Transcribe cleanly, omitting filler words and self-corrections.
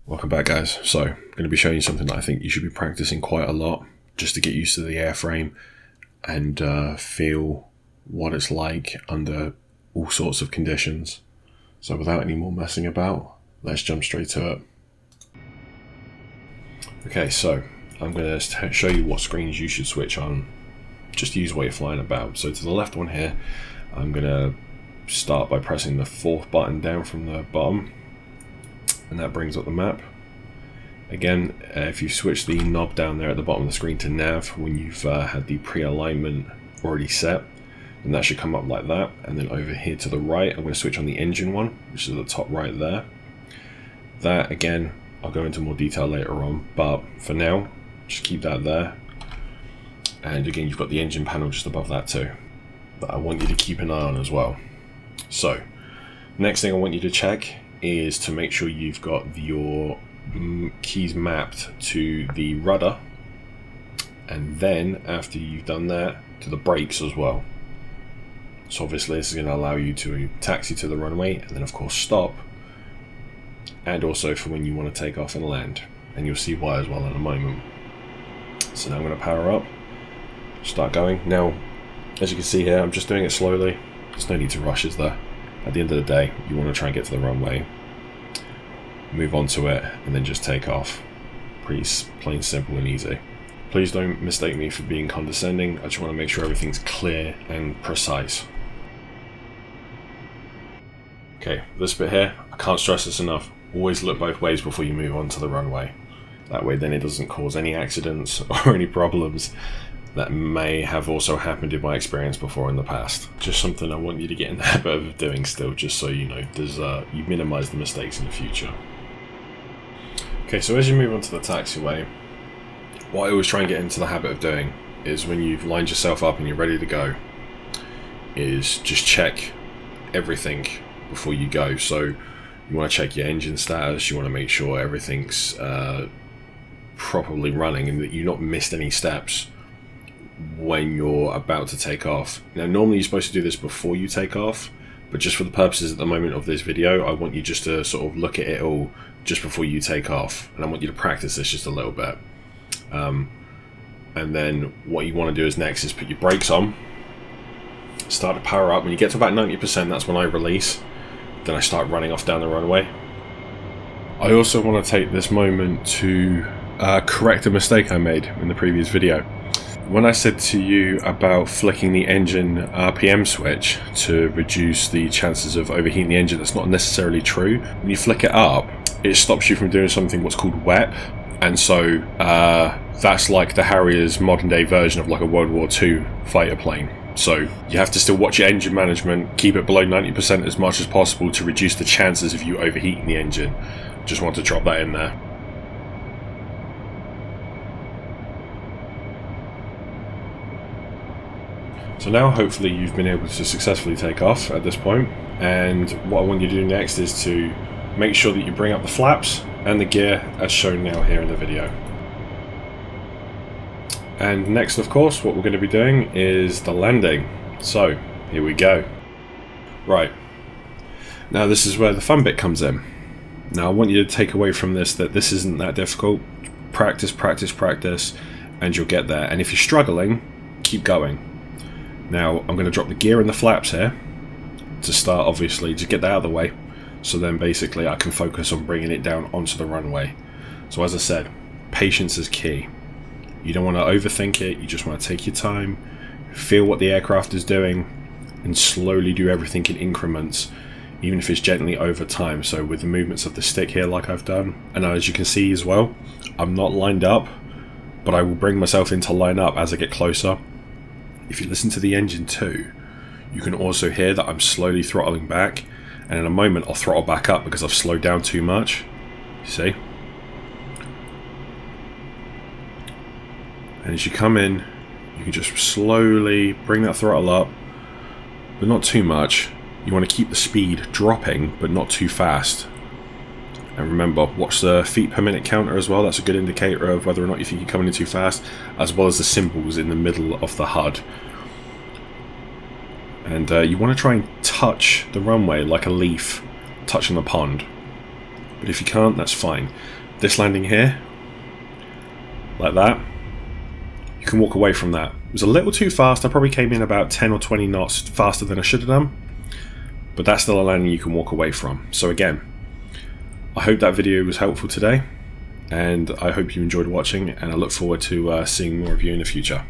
Welcome back, guys. So I'm going to be showing you something that I think you should be practicing quite a lot just to get used to the airframe and feel what it's like under all sorts of conditions. So without any more messing about, let's jump straight to it. Okay, so I'm going to show you what screens you should switch on just to use while you're flying about. So to the left one here, I'm going to start by pressing the fourth button down from the bottom, and that brings up the map. Again, if you switch the knob down there at the bottom of the screen to nav when you've had the pre-alignment already set, then that should come up like that. And then over here to the right, I'm going to switch on the engine one, which is at the top right there. That, again, I'll go into more detail later on, but for now, just keep that there. And again, you've got the engine panel just above that too, that I want you to keep an eye on as well. So, next thing I want you to check is to make sure you've got your keys mapped to the rudder, and then after you've done that, to the brakes as well. So obviously this is going to allow you to taxi to the runway and then of course stop, and also for when you want to take off and land, and you'll see why as well in a moment. So now I'm going to power up, start going. Now as you can see here, I'm just doing it slowly. There's no need to rush, is there? At the end of the day, you want to try and get to the runway, move onto it, and then just take off. Pretty plain, simple and easy. Please don't mistake me for being condescending. I just want to make sure everything's clear and precise. Okay, this bit here, I can't stress this enough. Always look both ways before you move onto the runway. That way then it doesn't cause any accidents or any problems that may have also happened in my experience before in the past. Just something I want you to get in the habit of doing still, just so you know you minimize the mistakes in the future. Okay, so as you move onto the taxiway, what I always try and get into the habit of doing is when you've lined yourself up and you're ready to go, is just check everything before you go. So you want to check your engine status, you want to make sure everything's properly running and that you've not missed any steps when you're about to take off. Now normally you're supposed to do this before you take off, but just for the purposes at the moment of this video, I want you just to sort of look at it all just before you take off, and I want you to practice this just a little bit. And then what you want to do is next is put your brakes on, start to power up. When you get to about 90%, that's when I release. Then I start running off down the runway. I also want to take this moment to correct a mistake I made in the previous video. When I said to you about flicking the engine RPM switch to reduce the chances of overheating the engine, that's not necessarily true. When you flick it up, it stops you from doing something what's called WEP, and so that's like the Harrier's modern day version of like a World War II fighter plane. So you have to still watch your engine management, keep it below 90% as much as possible to reduce the chances of you overheating the engine. Just want to drop that in there. So now hopefully you've been able to successfully take off at this point, and what I want you to do next is to make sure that you bring up the flaps and the gear as shown now here in the video. And next of course what we're going to be doing is the landing. So here we go. Right, now this is where the fun bit comes in. Now I want you to take away from this that this isn't that difficult. Practice, practice, practice, and you'll get there. And if you're struggling, keep going. Now I'm going to drop the gear and the flaps here to start, obviously, to get that out of the way, so then basically I can focus on bringing it down onto the runway. So as I said, patience is key. You don't want to overthink it, you just want to take your time, feel what the aircraft is doing, and slowly do everything in increments, even if it's gently over time. So with the movements of the stick here like I've done, and as you can see as well, I'm not lined up, but I will bring myself into line up as I get closer. If you listen to the engine too, you can also hear that I'm slowly throttling back, and in a moment I'll throttle back up because I've slowed down too much. You see? And as you come in, you can just slowly bring that throttle up, but not too much. You want to keep the speed dropping, but not too fast. And remember, watch the feet per minute counter as well. That's a good indicator of whether or not you think you're coming in too fast, as well as the symbols in the middle of the HUD. And you want to try and touch the runway like a leaf touching the pond. But if you can't, that's fine. This landing here, like that, you can walk away from that. It was a little too fast. I probably came in about 10 or 20 knots faster than I should have done, but that's still a landing you can walk away from. So again, I hope that video was helpful today, and I hope you enjoyed watching, and I look forward to seeing more of you in the future.